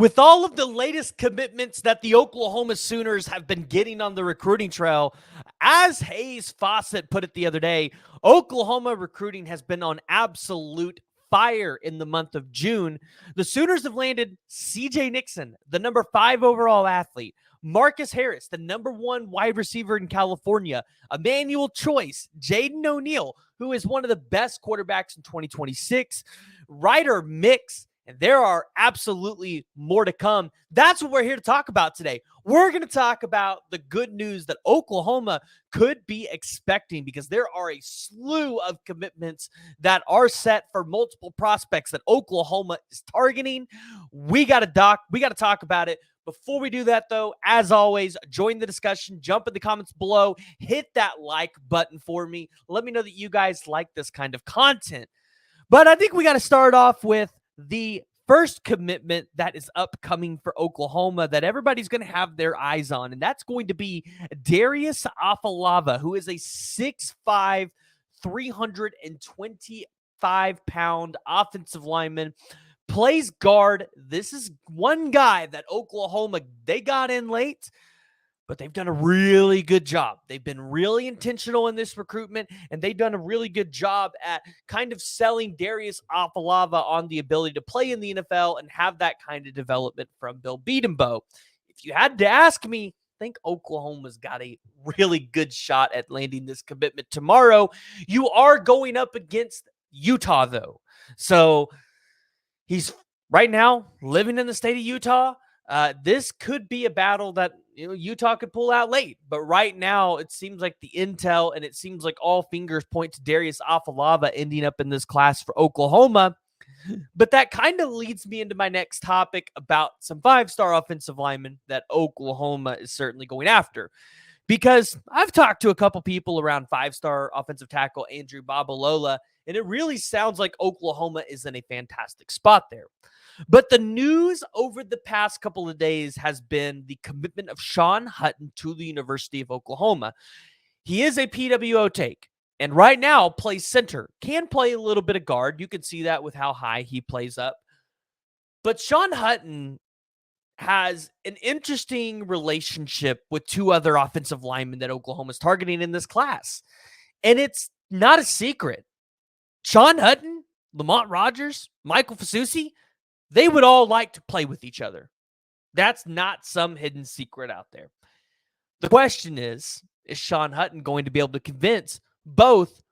With all of the latest commitments that the Oklahoma Sooners have been getting on the recruiting trail, as Hayes Fawcett put it the other day, Oklahoma recruiting has been on absolute fire in the month of June. The Sooners have landed CJ Nixon, the number 5 overall athlete, Marcus Harris, the number 1 wide receiver in California, Emmanuel Choice, Jaden O'Neal, who is one of the best quarterbacks in 2026, Ryder Mix, and there are absolutely more to come. That's what we're here to talk about today. We're going to talk about the good news that Oklahoma could be expecting, because there are a slew of commitments that are set for multiple prospects that Oklahoma is targeting. We got to talk about it. Before we do that, though, as always, join the discussion. Jump in the comments below. Hit that like button for me. Let me know that you guys like this kind of content. But I think we got to start off with the first commitment that is upcoming for Oklahoma that everybody's going to have their eyes on, and that's going to be Darius Afalava, who is a 6'5", 325-pound offensive lineman, plays guard. This is one guy that Oklahoma, they got in late, but they've done a really good job. They've been really intentional in this recruitment, and they've done a really good job at kind of selling Darius Afalava on the ability to play in the NFL and have that kind of development from Bill Bedenbaugh. If you had to ask me, I think Oklahoma's got a really good shot at landing this commitment tomorrow. You are going up against Utah, though. So he's right now living in the state of Utah. This could be a battle that Utah could pull out late, but right now it seems like the intel and it seems like all fingers point to Darius Afalava ending up in this class for Oklahoma. But that kind of leads me into my next topic about some 5-star offensive linemen that Oklahoma is certainly going after. Because I've talked to a couple people around 5-star offensive tackle Andrew Babalola, and it really sounds like Oklahoma is in a fantastic spot there. But the news over the past couple of days has been the commitment of Sean Hutton to the University of Oklahoma. He is a PWO take, and right now plays center. Can play a little bit of guard. You can see that with how high he plays up. But Sean Hutton has an interesting relationship with 2 other offensive linemen that Oklahoma is targeting in this class. And it's not a secret. Sean Hutton, Lamont Rogers, Michael Fasusi, they would all like to play with each other. That's not some hidden secret out there. The question is Sean Hutton going to be able to convince both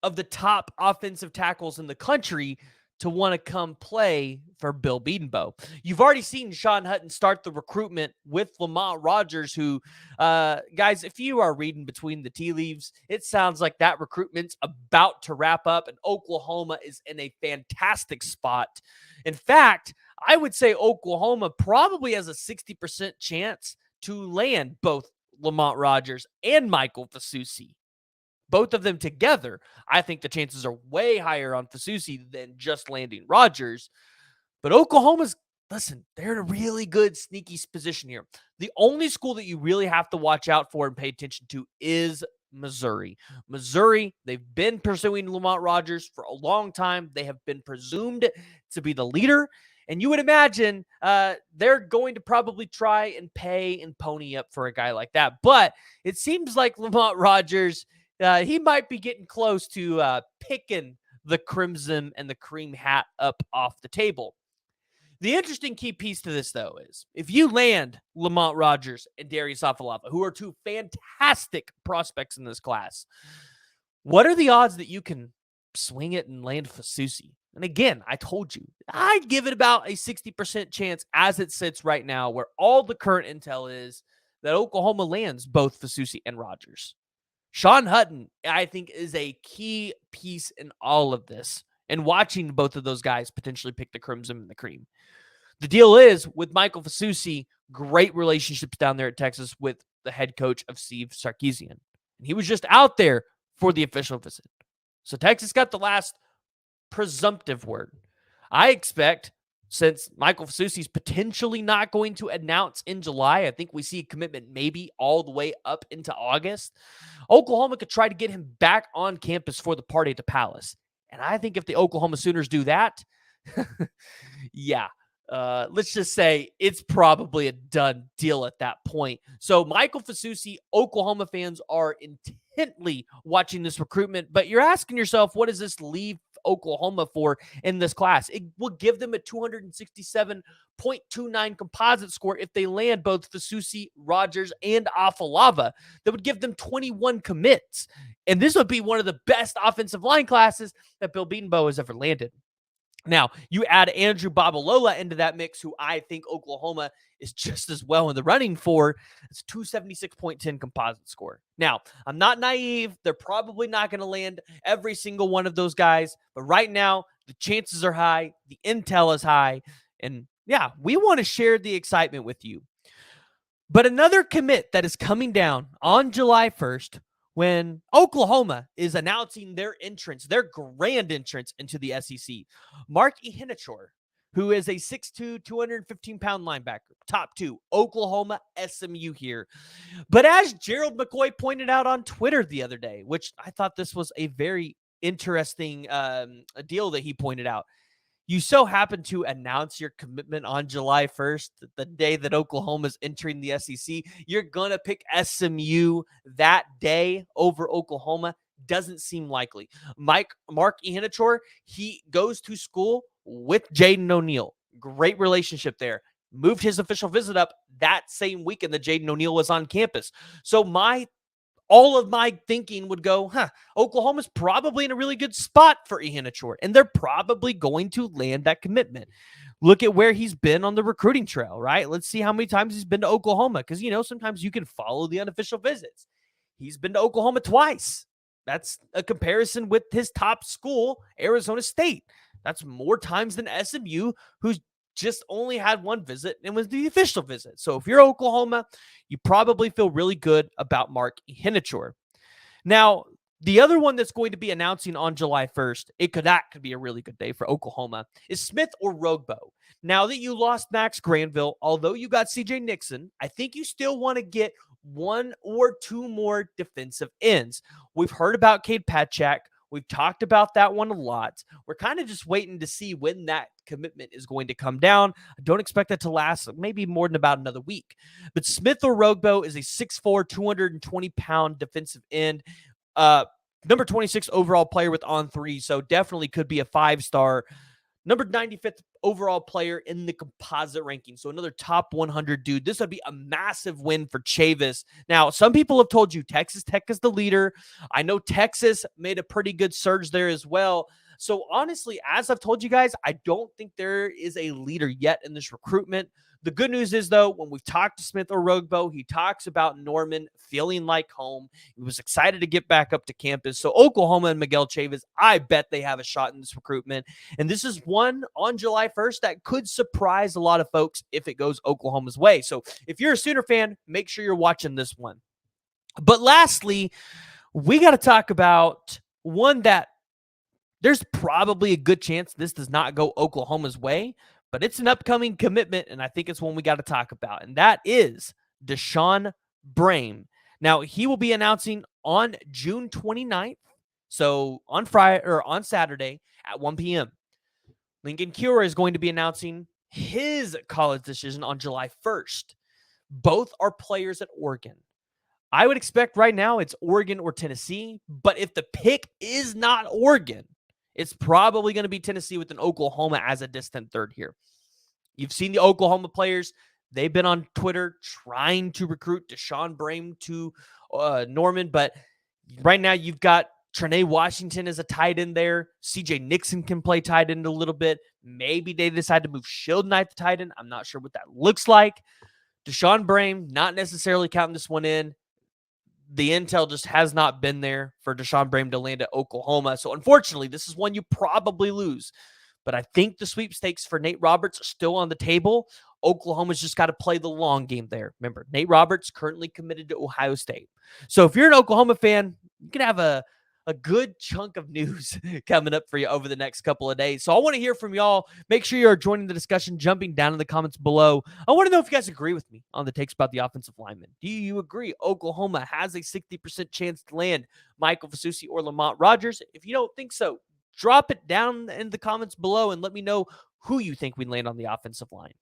of the top offensive tackles in the country to want to come play for Bill Bedenbaugh? You've already seen Sean Hutton start the recruitment with Lamont Rogers, who, guys, if you are reading between the tea leaves, it sounds like that recruitment's about to wrap up, and Oklahoma is in a fantastic spot. In fact, I would say Oklahoma probably has a 60% chance to land both Lamont Rogers and Michael Fasusi. Both of them together, I think the chances are way higher on Fasusi than just landing Rogers. But Oklahoma's, listen, they're in a really good sneaky position here. The only school that you really have to watch out for and pay attention to is Missouri. Missouri, they've been pursuing Lamont Rogers for a long time. They have been presumed to be the leader. And you would imagine they're going to probably try and pay and pony up for a guy like that. But it seems like Lamont Rogers, he might be getting close to picking the crimson and the cream hat up off the table. The interesting key piece to this, though, is if you land Lamont Rogers and Darius Afalava, who are 2 fantastic prospects in this class, what are the odds that you can swing it and land Fasusi? And again, I told you, I'd give it about a 60% chance as it sits right now, where all the current intel is that Oklahoma lands both Fasusi and Rogers. Sean Hutton, I think, is a key piece in all of this, and watching both of those guys potentially pick the crimson and the cream. The deal is, with Michael Fasusi, great relationships down there at Texas with the head coach of Steve Sarkisian. And he was just out there for the official visit. So Texas got the last presumptive word. I expect, since Michael Fasusi's potentially not going to announce in July, I think we see a commitment maybe all the way up into August, Oklahoma could try to get him back on campus for the party at the Palace. And I think if the Oklahoma Sooners do that, yeah, let's just say it's probably a done deal at that point. So Michael Fasusi, Oklahoma fans are intently watching this recruitment, but you're asking yourself, what does this leave Oklahoma for in this class? It will give them a 267.29 composite score if they land both Fasusi, Rogers, and Afalava. That would give them 21 commits. And this would be one of the best offensive line classes that Bill Beatonbow has ever landed. Now, you add Andrew Babalola into that mix, who I think Oklahoma is just as well in the running for. It's 276.10 composite score. Now, I'm not naive. They're probably not going to land every single one of those guys. But right now, the chances are high. The intel is high. And yeah, we want to share the excitement with you. But another commit that is coming down on July 1st, when Oklahoma is announcing their entrance, their grand entrance into the SEC. Mark Ehnor, who is a 6'2", 215-pound linebacker, top 2, Oklahoma SMU here. But as Gerald McCoy pointed out on Twitter the other day, which I thought this was a very interesting deal that he pointed out, you so happen to announce your commitment on July 1st, the day that Oklahoma is entering the SEC. You're going to pick SMU that day over Oklahoma. Doesn't seem likely. Mark Ehnor, he goes to school with Jaden O'Neal. Great relationship there. Moved his official visit up that same weekend that Jaden O'Neal was on campus. So all of my thinking would go, Oklahoma's probably in a really good spot for Ehnor, and they're probably going to land that commitment. Look at where he's been on the recruiting trail, right? Let's see how many times he's been to Oklahoma, because, sometimes you can follow the unofficial visits. He's been to Oklahoma twice. That's a comparison with his top school, Arizona State. That's more times than SMU, who's just only had one visit and was the official visit. So if you're Oklahoma, you probably feel really good about Mark Ehnor. Now, the other one that's going to be announcing on July 1st, that could be a really good day for Oklahoma, is Smith or Rogbo. Now that you lost Max Granville, although you got CJ Nixon, I think you still want to get one or two more defensive ends. We've heard about Cade Patchak. We've talked about that one a lot. We're kind of just waiting to see when that commitment is going to come down. I don't expect that to last maybe more than about another week. But Smith or Rogbo is a 6'4", 220-pound defensive end. Number 26 overall player with On3, so definitely could be a 5-star. Number 95th overall player in the composite ranking. So another top 100 dude. This would be a massive win for Chavis. Now, some people have told you Texas Tech is the leader. I know Texas made a pretty good surge there as well. So honestly, as I've told you guys, I don't think there is a leader yet in this recruitment. The good news is, though, when we've talked to Smith or Rogbo, he talks about Norman feeling like home. He was excited to get back up to campus. So Oklahoma and Miguel Chavis, I bet they have a shot in this recruitment. And this is one on July 1st that could surprise a lot of folks if it goes Oklahoma's way. So if you're a Sooner fan, make sure you're watching this one. But lastly, we got to talk about one that there's probably a good chance this does not go Oklahoma's way, but it's an upcoming commitment, and I think it's one we got to talk about, and that is Deshaun Brame. Now, he will be announcing on June 29th, so on Friday or on Saturday at 1 p.m. Lincoln Cura is going to be announcing his college decision on July 1st. Both are players at Oregon. I would expect right now it's Oregon or Tennessee, but if the pick is not Oregon, it's probably going to be Tennessee with an Oklahoma as a distant third here. You've seen the Oklahoma players. They've been on Twitter trying to recruit Deshaun Brame to Norman, but right now you've got Trene Washington as a tight end there. CJ Nixon can play tight end a little bit. Maybe they decide to move Shield Knight to tight end. I'm not sure what that looks like. Deshaun Brame, not necessarily counting this one in. The intel just has not been there for Deshaun Brame to land at Oklahoma. So unfortunately, this is one you probably lose. But I think the sweepstakes for Nate Roberts are still on the table. Oklahoma's just got to play the long game there. Remember, Nate Roberts currently committed to Ohio State. So if you're an Oklahoma fan, you can have a good chunk of news coming up for you over the next couple of days. So I want to hear from y'all. Make sure you're joining the discussion, jumping down in the comments below. I want to know if you guys agree with me on the takes about the offensive lineman. Do you agree Oklahoma has a 60% chance to land Michael Fasusi or Lamont Rogers? If you don't think so, drop it down in the comments below and let me know who you think we land on the offensive line.